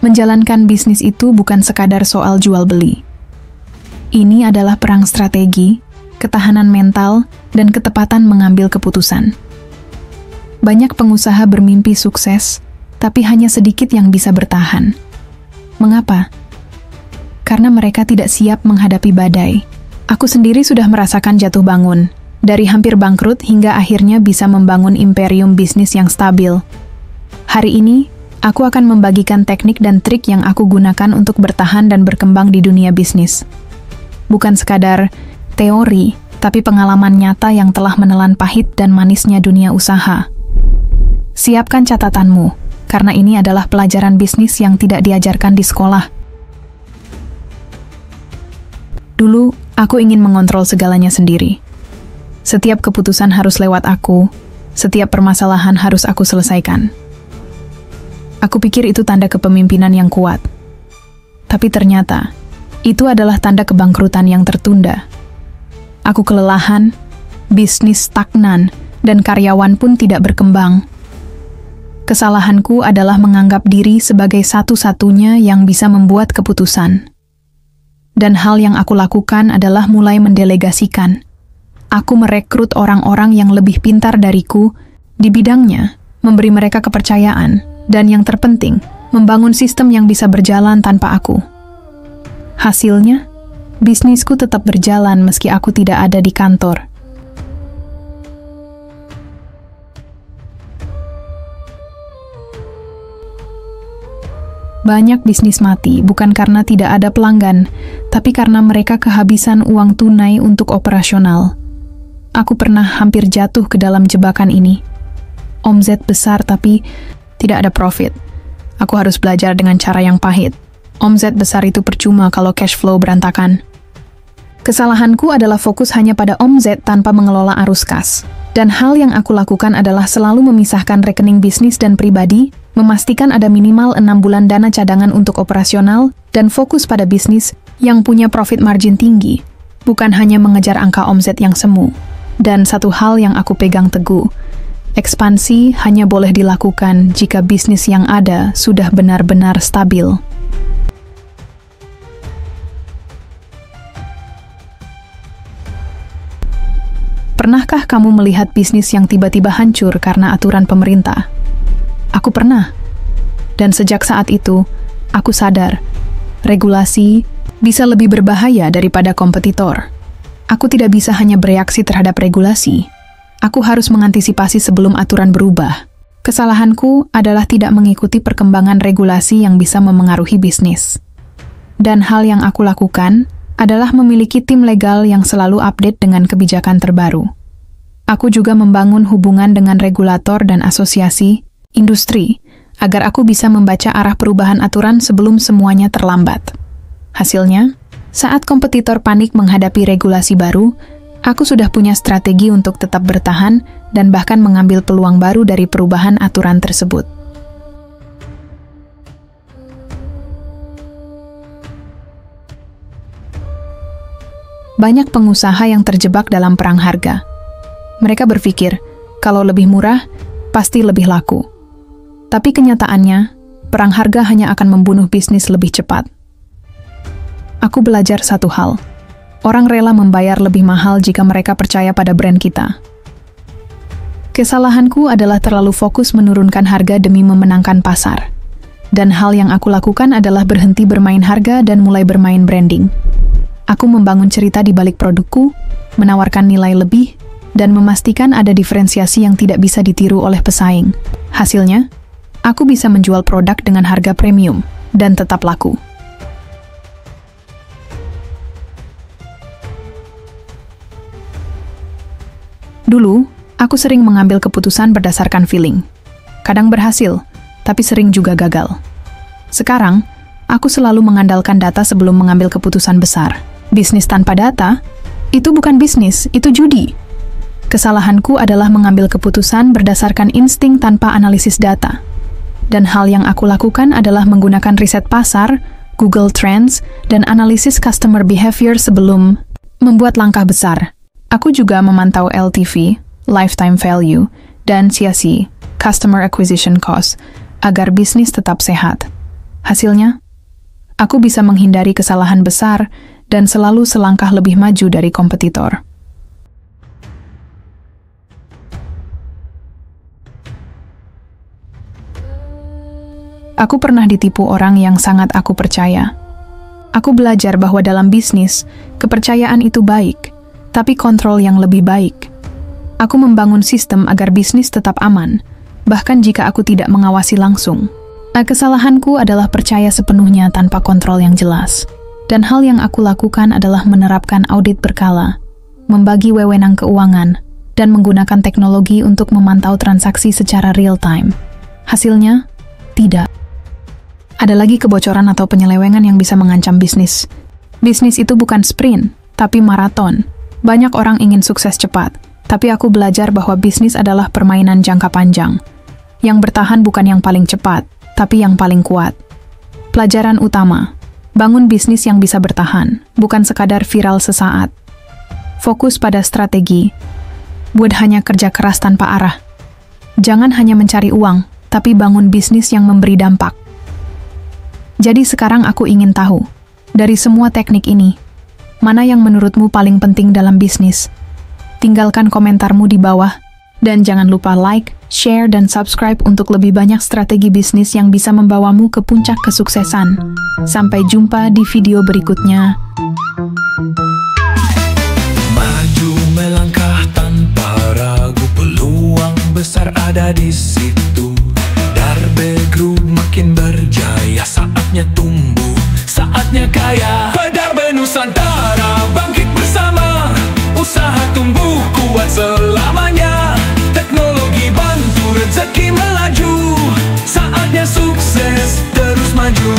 menjalankan bisnis itu bukan sekadar soal jual beli. Ini adalah perang strategi, ketahanan mental, dan ketepatan mengambil keputusan. Banyak pengusaha bermimpi sukses, tapi hanya sedikit yang bisa bertahan. Mengapa? Karena mereka tidak siap menghadapi badai. Aku sendiri sudah merasakan jatuh bangun, dari hampir bangkrut hingga akhirnya bisa membangun imperium bisnis yang stabil. Hari ini, aku akan membagikan teknik dan trik yang aku gunakan untuk bertahan dan berkembang di dunia bisnis. Bukan sekadar teori, tapi pengalaman nyata yang telah menelan pahit dan manisnya dunia usaha. Siapkan catatanmu, karena ini adalah pelajaran bisnis yang tidak diajarkan di sekolah. Dulu, aku ingin mengontrol segalanya sendiri. Setiap keputusan harus lewat aku, setiap permasalahan harus aku selesaikan. Aku pikir itu tanda kepemimpinan yang kuat. Tapi ternyata, itu adalah tanda kebangkrutan yang tertunda. Aku kelelahan, bisnis stagnan, dan karyawan pun tidak berkembang. Kesalahanku adalah menganggap diri sebagai satu-satunya yang bisa membuat keputusan. Dan hal yang aku lakukan adalah mulai mendelegasikan. Aku merekrut orang-orang yang lebih pintar dariku di bidangnya, memberi mereka kepercayaan, dan yang terpenting, membangun sistem yang bisa berjalan tanpa aku. Hasilnya, bisnisku tetap berjalan meski aku tidak ada di kantor. Banyak bisnis mati bukan karena tidak ada pelanggan, tapi karena mereka kehabisan uang tunai untuk operasional. Aku pernah hampir jatuh ke dalam jebakan ini. Omzet besar tapi tidak ada profit. Aku harus belajar dengan cara yang pahit. Omzet besar itu percuma kalau cash flow berantakan. Kesalahanku adalah fokus hanya pada omzet tanpa mengelola arus kas. Dan hal yang aku lakukan adalah selalu memisahkan rekening bisnis dan pribadi, memastikan ada minimal 6 bulan dana cadangan untuk operasional, dan fokus pada bisnis yang punya profit margin tinggi, bukan hanya mengejar angka omzet yang semu. Dan satu hal yang aku pegang teguh, ekspansi hanya boleh dilakukan jika bisnis yang ada sudah benar-benar stabil. Pernahkah kamu melihat bisnis yang tiba-tiba hancur karena aturan pemerintah? Aku pernah. Dan sejak saat itu, aku sadar, regulasi bisa lebih berbahaya daripada kompetitor. Aku tidak bisa hanya bereaksi terhadap regulasi. Aku harus mengantisipasi sebelum aturan berubah. Kesalahanku adalah tidak mengikuti perkembangan regulasi yang bisa memengaruhi bisnis. Dan hal yang aku lakukan adalah memiliki tim legal yang selalu update dengan kebijakan terbaru. Aku juga membangun hubungan dengan regulator dan asosiasi industri, agar aku bisa membaca arah perubahan aturan sebelum semuanya terlambat. Hasilnya, saat kompetitor panik menghadapi regulasi baru, aku sudah punya strategi untuk tetap bertahan dan bahkan mengambil peluang baru dari perubahan aturan tersebut. Banyak pengusaha yang terjebak dalam perang harga. Mereka berpikir, kalau lebih murah, pasti lebih laku. Tapi kenyataannya, perang harga hanya akan membunuh bisnis lebih cepat. Aku belajar satu hal. Orang rela membayar lebih mahal jika mereka percaya pada brand kita. Kesalahanku adalah terlalu fokus menurunkan harga demi memenangkan pasar. Dan hal yang aku lakukan adalah berhenti bermain harga dan mulai bermain branding. Aku membangun cerita di balik produkku, menawarkan nilai lebih, dan memastikan ada diferensiasi yang tidak bisa ditiru oleh pesaing. Hasilnya, aku bisa menjual produk dengan harga premium dan tetap laku. Dulu, aku sering mengambil keputusan berdasarkan feeling. Kadang berhasil, tapi sering juga gagal. Sekarang, aku selalu mengandalkan data sebelum mengambil keputusan besar. Bisnis tanpa data, itu bukan bisnis, itu judi. Kesalahanku adalah mengambil keputusan berdasarkan insting tanpa analisis data. Dan hal yang aku lakukan adalah menggunakan riset pasar, Google Trends, dan analisis customer behavior sebelum membuat langkah besar. Aku juga memantau LTV, lifetime value, dan CAC, customer acquisition cost, agar bisnis tetap sehat. Hasilnya, aku bisa menghindari kesalahan besar dan selalu selangkah lebih maju dari kompetitor. Aku pernah ditipu orang yang sangat aku percaya. Aku belajar bahwa dalam bisnis, kepercayaan itu baik, tapi kontrol yang lebih baik. Aku membangun sistem agar bisnis tetap aman, bahkan jika aku tidak mengawasi langsung. Kesalahanku adalah percaya sepenuhnya tanpa kontrol yang jelas. Dan hal yang aku lakukan adalah menerapkan audit berkala, membagi wewenang keuangan, dan menggunakan teknologi untuk memantau transaksi secara real-time. Hasilnya, tidak. Ada lagi kebocoran atau penyelewengan yang bisa mengancam bisnis. Bisnis itu bukan sprint, tapi maraton. Banyak orang ingin sukses cepat, tapi aku belajar bahwa bisnis adalah permainan jangka panjang. Yang bertahan bukan yang paling cepat, tapi yang paling kuat. Pelajaran utama, bangun bisnis yang bisa bertahan, bukan sekadar viral sesaat. Fokus pada strategi, buat hanya kerja keras tanpa arah. Jangan hanya mencari uang, tapi bangun bisnis yang memberi dampak. Jadi sekarang aku ingin tahu, dari semua teknik ini, mana yang menurutmu paling penting dalam bisnis? Tinggalkan komentarmu di bawah, dan jangan lupa like, share, dan subscribe untuk lebih banyak strategi bisnis yang bisa membawamu ke puncak kesuksesan. Sampai jumpa di video berikutnya. Maju melangkah tanpa ragu, peluang besar ada di situ. Darbe Group makin berjaya, saatnya tumbuh, saatnya kaya. Darbe Nusantara bangkit bersama, usaha tumbuh kuat selamanya. Teknologi bantu rezeki melaju, saatnya sukses terus maju.